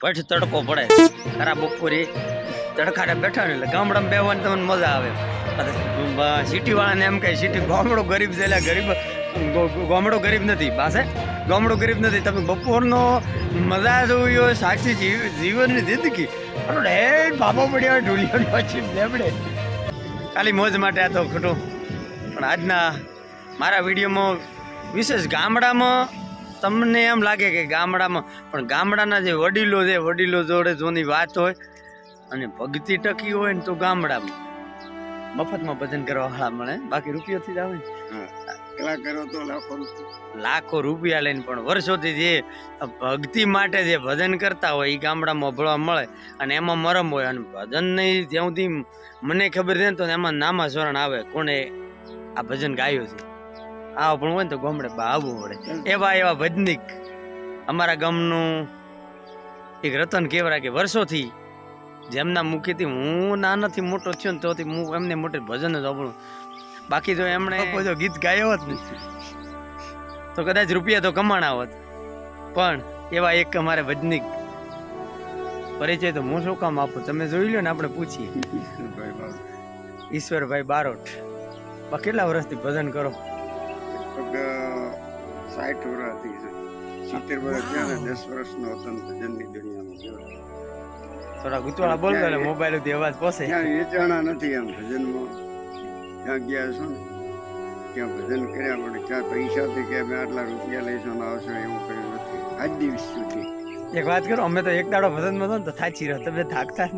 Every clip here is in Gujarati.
પઠ તડકો પડે ખરા બપોરે તડકાને બેઠા ને એટલે ગામડામાં બેવાની તમને મજા આવે. સિટી વાળાને એમ કહે સિટી ગામડો ગરીબ છે એટલે ગરીબ ગામડો ગરીબ નથી પાસે ગામડો ગરીબ નથી. તમે બપોરનો મજા જોવી હોય સાક્ષી જીવનની જિંદગી બાબા પડ્યા હોય ઢોલિયો પછી લેબડે ખાલી મોજ માટે આ તો ખોટું. પણ આજના મારા વિડીયોમાં વિશેષ ગામડામાં તમને એમ લાગે કે ગામડામાં પણ ગામડાના જે વડીલો છે વડીલો જોડે જોની વાત હોય અને ભક્તિ ટકી હોય ને તો ગામડામાં મફતમાં ભજન કરવા વાળા મળે. બાકી રૂપિયાથી જ આવે કલાકારો તો લાખો રૂપિયા લઈને પણ વર્ષોથી જે ભક્તિ માટે જે ભજન કરતા હોય એ ગામડામાં અભળવા મળે અને એમાં મરમ હોય. અને ભજન નહીં જ્યાં સુધી મને ખબર છે ને તો એમાં નામા સ્મરણ આવે કોને આ ભજન ગાયું છે. આવા પણ હોય ને તો ગામડે આવવું પડે. એવા ભજનિક અમારા ગામનું એક રતન કેવરા કે વર્ષોથી જેમના મુખેથી હું નાનાથી મોટો થયો ને તોથી હું એમને મોટે ભજન જ અભળું. બાકી તો એમણે બધો ગીત ગાયો હોત ને તો કદાચ રૂપિયા તો કમાણા હોત. પણ એવા એક અમારે ભજનિક પરિચય તો હું શું કામ આપું તમે જોઈ લો ને આપણે પૂછીએ. ઈશ્વરભાઈ બારોટ કેટલા વર્ષથી ભજન કરો? 60 વર્ષથી 70 વર્ષ થયા ને 10 વર્ષનો હતો ભજનની દુનિયામાં. થોડા ગુચવાળા બોલતો એટલે મોબાઈલ થી અવાજ પહોંચે. ત્યાં વેચાણા નથી એમ ભજનમાં. ત્યાં ગયા છો ને ત્યાં ભજન કર્યા પણ ક્યાં પૈસાથી કે અમે આટલા રૂપિયા લઈશું ને આવશો એવું કર્યું નથી આજ દિવસ સુધી. એક વાત કરો અમે તો એક દાડો ભજનમાં હતો ને તો થાચી રહ્યો તમે થાકતા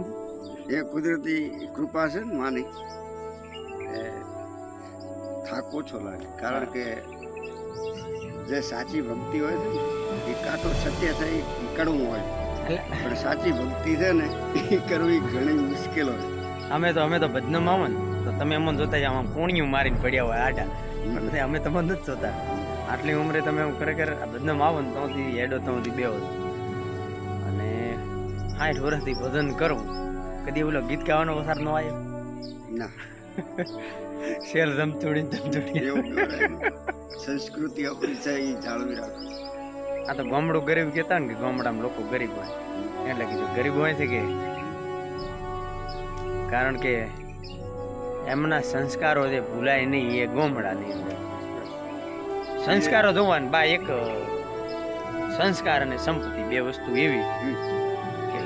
એ કુદરતી કૃપા છે ને માની થાક ઓછો લાગે. કારણ કે જે સાચી ભક્તિ હોય છે ને એ કાંઠો સત્ય થાય એ કડવું હોય પણ સાચી ભક્તિ છે ને એ કરવી ઘણી મુશ્કેલ હોય. અમે તો ભજનમાં આવો ને તો તમે અમને જોતા જાવ આમ કોણિયું મારીને પડ્યા હોય આડા. અમે તમને નથી જોતા. આટલી ઉંમરે તમે ખરેખર ભજનમાં આવો ને ત્યાંથી હેડો ત્યાંથી બેહો અને 60 વર્ષથી ભજન કરવું કદી ઓલો ગીત ગાવાનો વસાર ન આવ્યો ના. શેર ધમધોડી સંસ્કૃતિ આપણી છે એ જાળવી રાખો. આ તો ગામડું ગરીબ કહેતા ને કે ગામડામાં લોકો ગરીબ હોય એટલે કીધું ગરીબ હોય છે કે કારણ કે એમના સંસ્કારો જે ભૂલાય નહીં એ ગામડાની અંદર સંસ્કારો જોવાનું બા એક સંસ્કાર અને સંપત્તિ બે વસ્તુ એવી કે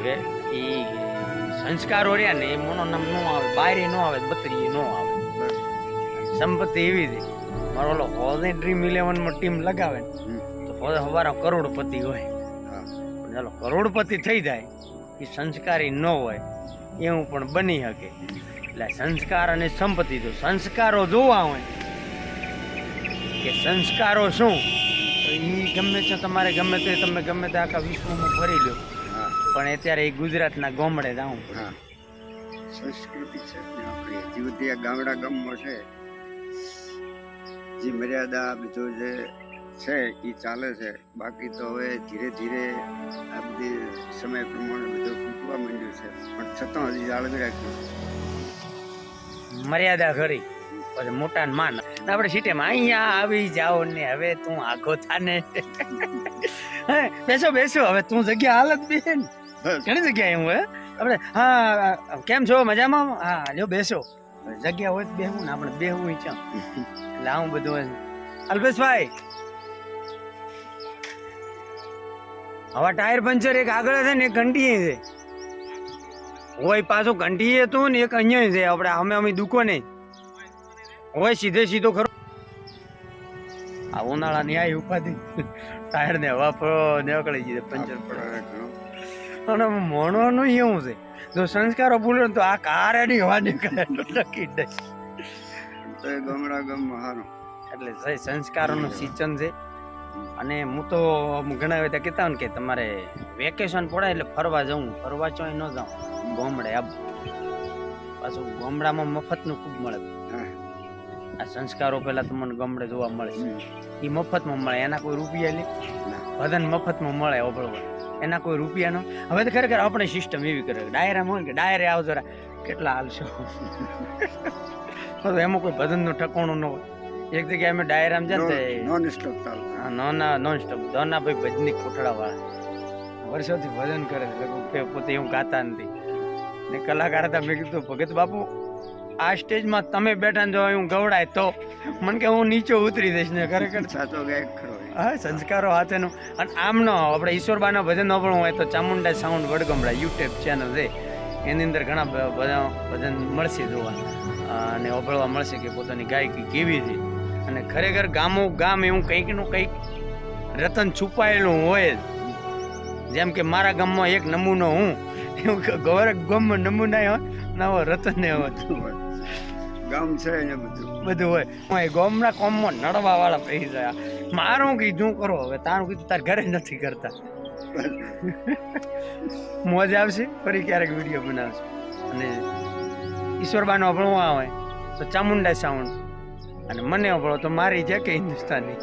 એ સંસ્કારો રહ્યા ને એ મોનોનામ ન આવે બાયરી ન આવે બતરી ન આવે. સંપત્તિ એવી છે મારો ઓલો હોદે ડ્રીમ 11 માં ટીમ લગાવે ને તો હોદે હવારો કરોડપતિ હોય પણ ચાલો કરોડપતિ થઈ જાય એ સંસ્કારી ન હોય એવું પણ બની શકે. એટલે સંસ્કાર અને સંપત્તિ તો સંસ્કારો જોવા હોય કે સંસ્કારો શું તો એ ગમે છે તમારે ગમે તે તમે ગમે તે આખા વિશ્વમાં ફરી લો પણ અત્યારે એ ગુજરાતના ગામડે જાઉં સંસ્કૃતિ છે આપણી હજી બધી આ ગામડા ગામમાં છે જે મર્યાદા બધું જે છે એ ચાલે છે. બાકી તો હવે ધીરે ધીરે આ બધી સમય પ્રમાણે બધું ફૂટવા માંડ્યું છે પણ છતાં હજી જાળવી રાખ્યું મર્યાદા ખરી પછી મોટા ને માન આપણે સિટીમાં અહીંયા આવી જાઓ ને હવે તું આખો થાને બેસો હવે તું જગ્યા હાલત બે ને ઘણી જગ્યા એવું હે આપણે હા કેમ છો મજામાં હા જો બેસો જગ્યા હોય તો બેહવું ને આપણે બેહવું છે એટલે આવું બધું અલ્પેશભાઈ હવે ટાયર પંચર એક આગળ છે ને એક ઘંટીએ છે હોય પાછું ઘંટીએ હતું ને એક અહીંયા છે આપણે અમે દુકાને હોય સીધો ખરો આ ઉનાળાની આ ઉપાધિ ટાયર ને હવા નીકળી જશે પંચર પડે અને મોણવાનું એવું છે જો સંસ્કારો ભૂલે તો આ કાર એની હવા નીકળે લકી દે તો ગામડા ગામમાં હારું એટલે સંસ્કારોનું સિંચન છે. અને હું તો ઘણા બધા કહેતા હોય ને કે તમારે વેકેશન પડે એટલે ફરવા જવું ફરવા ચોય ન જાઉં ગામડે આવું પાછું ગામડામાં મફતનું ખૂબ મળે. આ સંસ્કારો પેલા તમને ગામડે જોવા મળે એ મફતમાં મળે એના કોઈ રૂપિયા લે ભજન મફતમાં મળે ઓભળવા એના કોઈ રૂપિયા નો. હવે તો ખરેખર આપણે સિસ્ટમ એવી કરે ડાયરામાં હોય કે ડાયરે આવ જરા કેટલા હાલશો એમાં કોઈ ભજન નું ઠકાણું ન હોય. એક જગ્યાએ અમે ડાયરામાં જાય નોન સ્ટોપ નોન સ્ટોપ દોના ભાઈ ભજની કોઠડા વાળા વર્ષોથી ભજન કરે છે લગભગ પોતે એવું ગાતા નથી ને કલાકાર હતા. મેં કીધું ભગત બાપુ આ સ્ટેજમાં તમે બેઠા ને જો હું ગવડાય તો મને કે હું નીચે ઉતરી દઈશ ને. ખરેખર સાચો ગાયક ખરો એ. હા, સંસ્કારો હાથેનું. અને આમનો આપણે ઈશ્વરબાના ભજન સાંભળવું હોય તો ચામુંડા સાઉન્ડ વડગમડા યુટ્યુબ ચેનલ છે, એની અંદર ઘણા બધા ભજન મળશે જોવા અને સાંભળવા મળશે કે પોતાની ગાયકી કેવી છે. અને ખરેખર ગામો ગામ એવું કંઈકનું કંઈક રતન છુપાયેલું હોય જ. જેમ કે મારા ગામમાં એક નમૂનો હું, એવું ગૌરવ ગામમાં નમૂના હોય નવો રતન હોય, ગામ છે ને બધું હોય. હું એ ગામના કોમમાં નડવા વાળા પડી ગયા. મારું કીધું કરો, હવે તારું કીધું તાર ઘરે નથી કરતા. મોજ આવશે, ફરી ક્યારેક વિડીયો બનાવશે. અને ઈશ્વરબાનો ભણવા હોય તો ચામુંડા સાઉન્ડ, અને મને ભણો તો મારી છે કે હિન્દુસ્તાની.